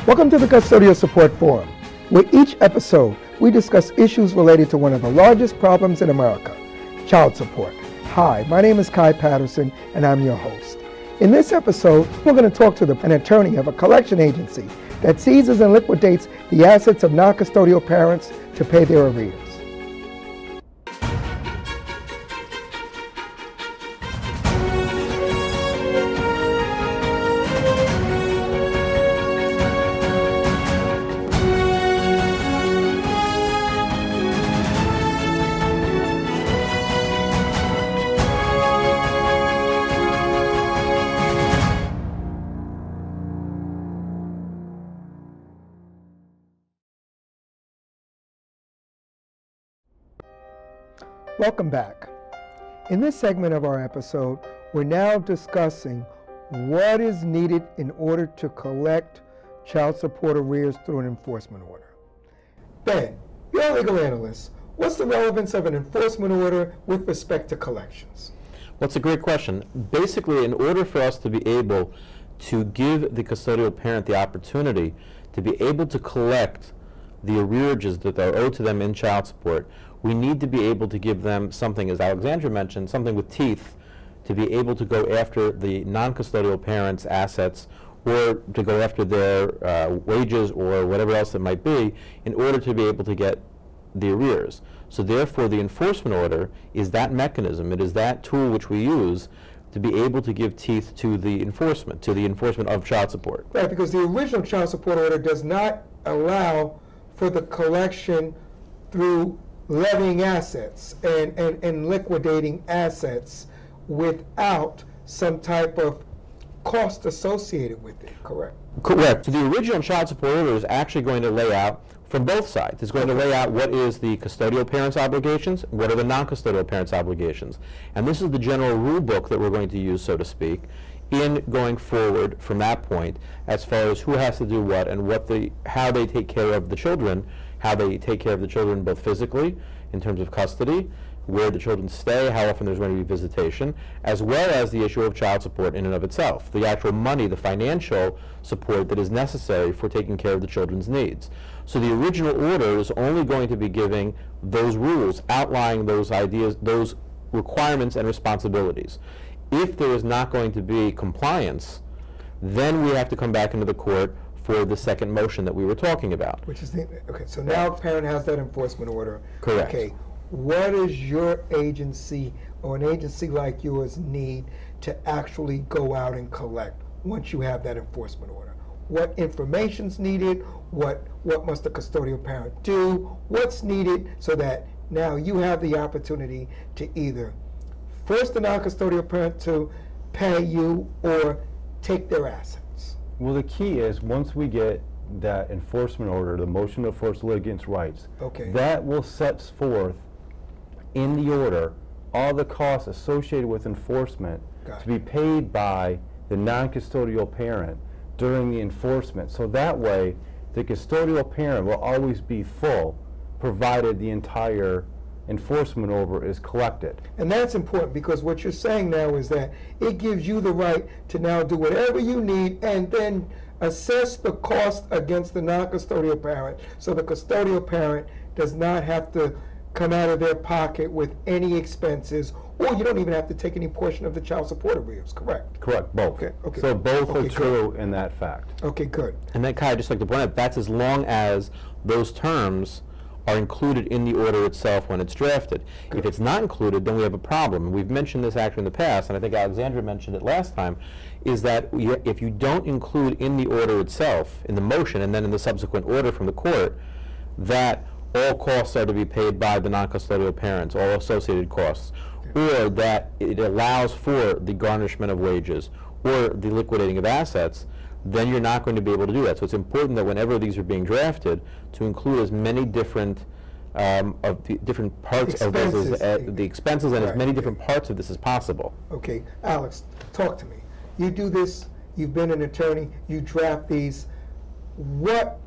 Welcome to the Custodial Support Forum, where each episode we discuss issues related to one of the largest problems in America, child support. Hi, my name is Kai Patterson, and I'm your host. In this episode, we're going to talk to an attorney of a collection agency that seizes and liquidates the assets of non-custodial parents to pay their arrears. Welcome back. In this segment of our episode, we're now discussing what is needed in order to collect child support arrears through an enforcement order. Ben, you're a legal analyst. What's the relevance of an enforcement order with respect to collections? Well, it's a great question. Basically, in order for us to be able to give the custodial parent the opportunity to be able to collect the arrearages that are owed to them in child support, we need to be able to give them something, as Alexandra mentioned, something with teeth to be able to go after the non-custodial parents' assets or to go after their wages or whatever else it might be in order to be able to get the arrears. So therefore, the enforcement order is that mechanism. It is that tool which we use to be able to give teeth to the enforcement of child support. Right, because the original child support order does not allow for the collection through levying assets and liquidating assets without some type of cost associated with it, correct? Correct. So the original child support order is actually going to lay out from both sides. It's going to lay out what is the custodial parent's obligations, what are the non-custodial parent's obligations. And this is the general rule book that we're going to use, so to speak, in going forward from that point as far as who has to do what and how they take care of the children, how they take care of the children both physically, in terms of custody, where the children stay, how often there's going to be visitation, as well as the issue of child support in and of itself, the actual money, the financial support that is necessary for taking care of the children's needs. So the original order is only going to be giving those rules, outlining those ideas, those requirements and responsibilities. If there is not going to be compliance, then we have to come back into the court for the second motion that we were talking about. Which is okay, so now a parent has that enforcement order. Correct. Okay, what does your agency or an agency like yours need to actually go out and collect once you have that enforcement order? What information's needed? What must the custodial parent do? What's needed so that now you have the opportunity to either force the non-custodial parent to pay you or take their assets? Well, the key is once we get that enforcement order, the motion to enforce litigants' rights, that will set forth in the order all the costs associated with enforcement to be paid by the non-custodial parent during the enforcement. So that way, the custodial parent will always be full, provided the entire enforcement order is collected. And that's important because what you're saying now is that it gives you the right to now do whatever you need and then assess the cost against the non-custodial parent, so the custodial parent does not have to come out of their pocket with any expenses, or you don't even have to take any portion of the child support arrears, correct? Correct, both. Okay. So both are true in that fact. Okay, good. And then, Kai, I'd just like to point out, that's as long as those terms are included in the order itself when it's drafted. Good. If it's not included, then we have a problem. We've mentioned this actually in the past, and I think Alexandra mentioned it last time, is that if you don't include in the order itself, in the motion, and then in the subsequent order from the court, that all costs are to be paid by the non-custodial parents, all associated costs, or that it allows for the garnishment of wages or the liquidating of assets, then you're not going to be able to do that. So it's important that whenever these are being drafted, to include as many different of the different parts of this, the expenses and as many different parts of this as possible. Okay, Alex, talk to me. You do this, you've been an attorney, you draft these. What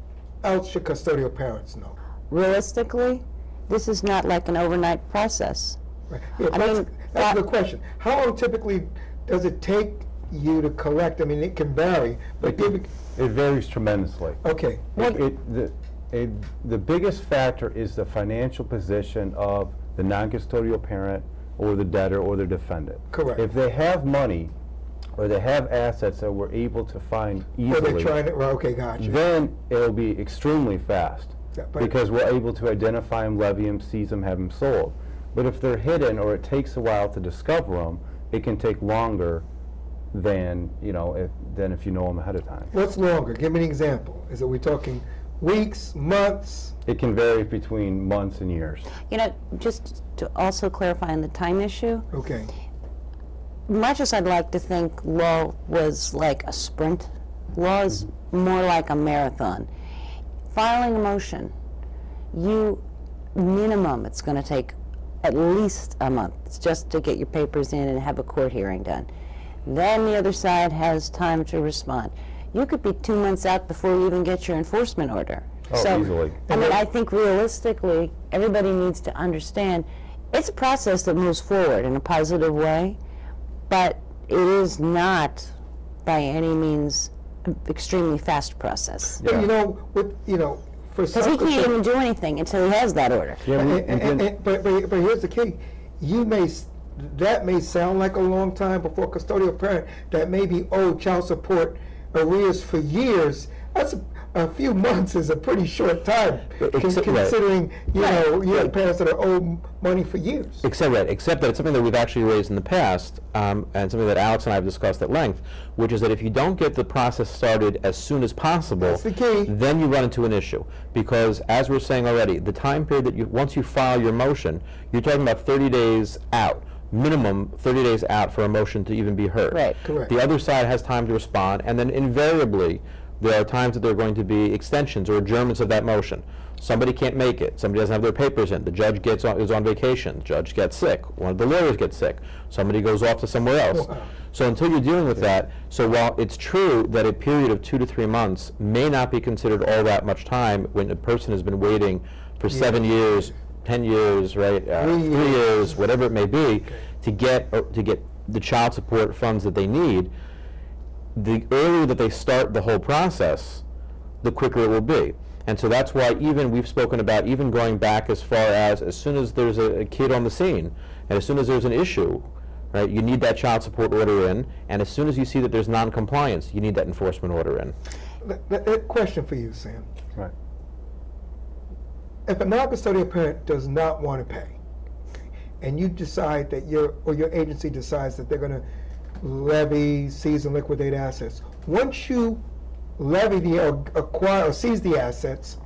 else should custodial parents know? Realistically, this is not like an overnight process. Right. Yeah, that's a good question. How long typically does it take you to collect? I mean, it can vary, but it varies tremendously. Okay. The biggest factor is the financial position of the non-custodial parent or the debtor or the defendant. Correct. If they have money or they have assets that we're able to find easily, or they're trying to, well, okay, gotcha. Then it'll be extremely fast because we're able to identify them, levy them, seize them, have them sold. But if they're hidden or it takes a while to discover them, it can take longer than if you know them ahead of time. What's longer? Give me an example. Is it we talking weeks, months? It can vary between months and years. Just to also clarify on the time issue. Okay. Much as I'd like to think law was like a sprint, law is more like a marathon. Filing a motion, minimum it's going to take at least a month. It's just to get your papers in and have a court hearing done. Then the other side has time to respond. You could be 2 months out before you even get your enforcement order. Oh, easily. I think realistically, everybody needs to understand it's a process that moves forward in a positive way, but it is not by any means an extremely fast process. Yeah. For because he can't even do anything until he has that order. Yeah, but here's the key: that may sound like a long time before custodial parent that may be owed child support arrears for years. That's a few months is a pretty short time, considering you have parents that are owed money for years. Except that it's something that we've actually raised in the past, and something that Alex and I have discussed at length, which is that if you don't get the process started as soon as possible, that's the key. Then you run into an issue. Because as we're saying already, the time period that once you file your motion, you're talking about 30 days out. Minimum 30 days out for a motion to even be heard. Right. Correct. The other side has time to respond, and then invariably there are times that there are going to be extensions or adjournments of that motion. Somebody can't make it. Somebody doesn't have their papers in. The judge is on vacation. The judge gets sick. One of the lawyers gets sick. Somebody goes off to somewhere else. Wow. So until you're dealing with that, so while it's true that a period of 2 to 3 months may not be considered all that much time when a person has been waiting for 7 years, 10 years, right, 3 years, whatever it may be, to get the child support funds that they need, the earlier that they start the whole process, the quicker it will be. And so that's why we've spoken about even going back as far as soon as there's a kid on the scene, and as soon as there's an issue, right, you need that child support order in, and as soon as you see that there's non-compliance, you need that enforcement order in. A question for you, Sam. Right. If a non-custodial parent does not want to pay, and you decide that your agency decides that they're going to levy, seize, and liquidate assets, once you levy acquire or seize the assets,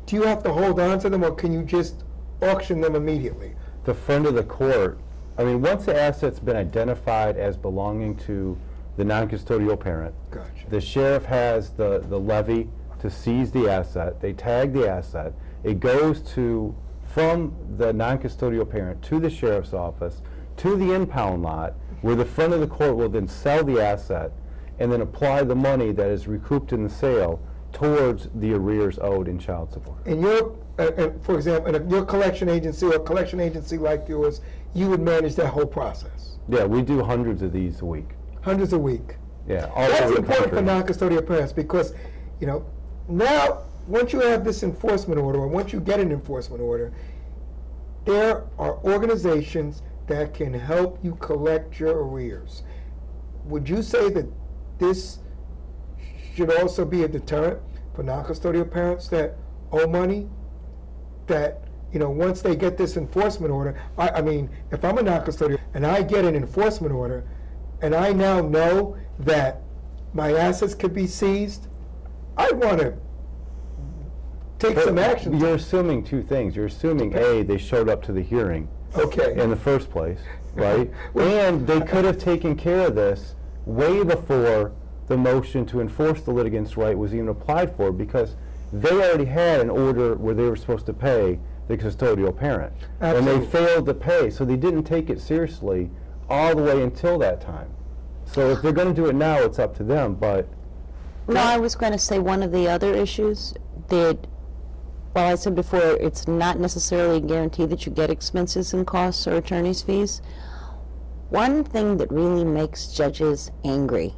do you have to hold on to them, or can you just auction them immediately? The friend of the court, once the asset's been identified as belonging to the non-custodial parent, gotcha. The sheriff has the levy to seize the asset. They tag the asset. It goes from the non-custodial parent to the sheriff's office to the impound lot, where the friend of the court will then sell the asset and then apply the money that is recouped in the sale towards the arrears owed in child support. And for example, in your collection agency or a collection agency like yours, you would manage that whole process? Yeah, we do hundreds of these a week. Hundreds a week? Yeah. All That's over the important for country. non-custodial parents because, now, once you have this enforcement order, or once you get an enforcement order, there are organizations that can help you collect your arrears. Would you say that this should also be a deterrent for non-custodial parents that owe money? That, once they get this enforcement order, if I'm a non-custodial and I get an enforcement order and I now know that my assets could be seized, I want to take some action. You're assuming two things. You're assuming, A, they showed up to the hearing in the first place, right? And they could have taken care of this way before the motion to enforce the litigant's right was even applied for, because they already had an order where they were supposed to pay the custodial parent. Absolutely. And they failed to pay, so they didn't take it seriously all the way until that time. So if they're going to do it now, it's up to them, but... No, I was going to say one of the other issues that, well, I said before, it's not necessarily a guarantee that you get expenses and costs or attorney's fees. One thing that really makes judges angry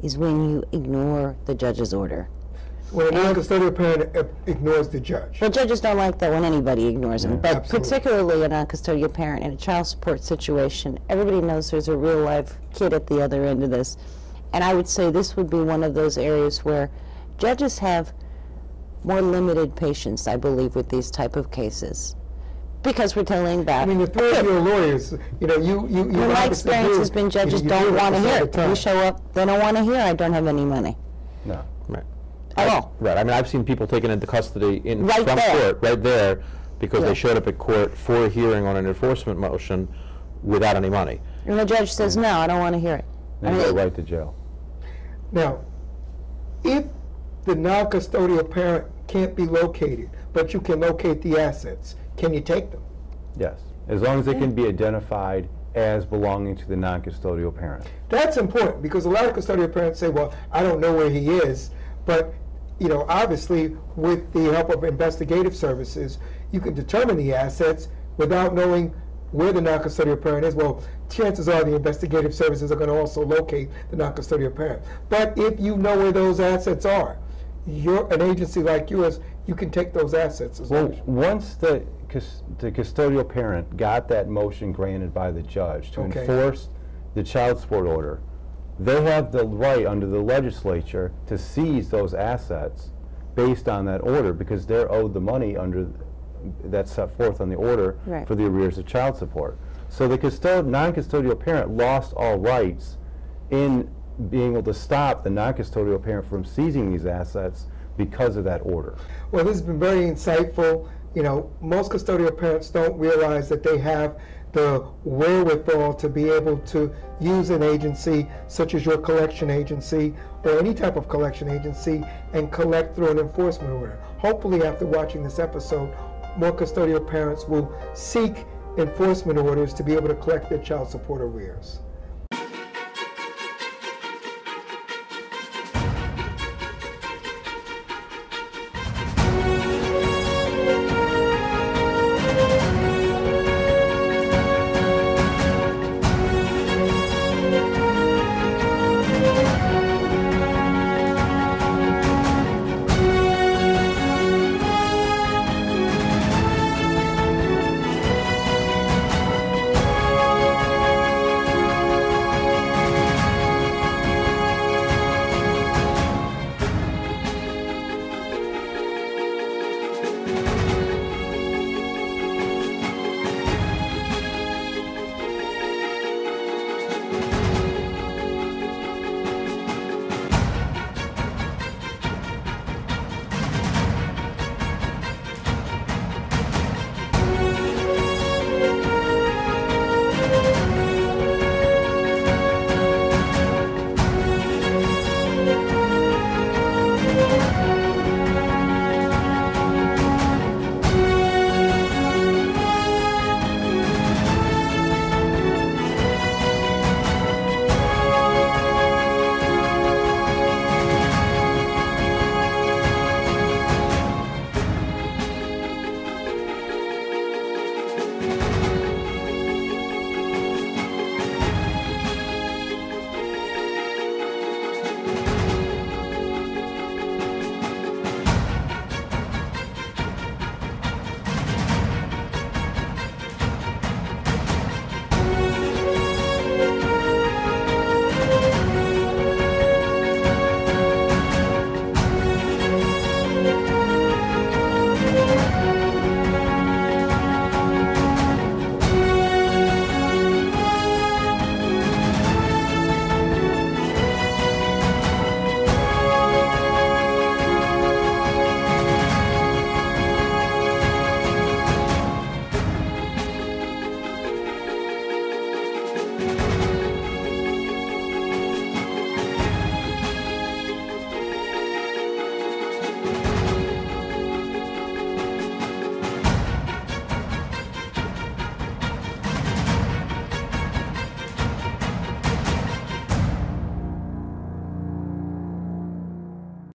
is when you ignore the judge's order. When a non-custodial parent ignores the judge. Well, judges don't like that when anybody ignores them, but Absolutely. particularly a non-custodial parent in a child support situation, everybody knows there's a real live kid at the other end of this. And I would say this would be one of those areas where judges have more limited patience, I believe, with these type of cases. Because we're telling that. I mean, the three of your lawyers, you know, you my experience has been judges don't want to hear it. We show up, they don't want to hear, I don't have any money. No. Right. At all. Right. I mean, I've seen people taken into custody Right from there. court, right there, because Yeah. they showed up at court for a hearing on an enforcement motion without any money. And the judge says, no, I don't want to hear it. They go right to jail. Now, if the non-custodial parent can't be located, but you can locate the assets, can you take them? Yes, as long as they can be identified as belonging to the non-custodial parent. That's important, because a lot of custodial parents say, well, I don't know where he is, but you know, obviously, with the help of investigative services, you can determine the assets without knowing where the non-custodial parent is. Well, chances are the investigative services are going to also locate the non-custodial parent. But if you know where those assets are, you're an agency like yours, you can take those assets as well. Once the custodial parent got that motion granted by the judge to enforce the child support order, they have the right under the legislature to seize those assets based on that order, because they're owed the money under that's set forth on the order for the arrears of child support. So the non-custodial parent lost all rights in being able to stop the non-custodial parent from seizing these assets because of that order. Well, this has been very insightful. You know, most custodial parents don't realize that they have the wherewithal to be able to use an agency such as your collection agency or any type of collection agency and collect through an enforcement order. Hopefully, after watching this episode, more custodial parents will seek enforcement orders to be able to collect their child support arrears.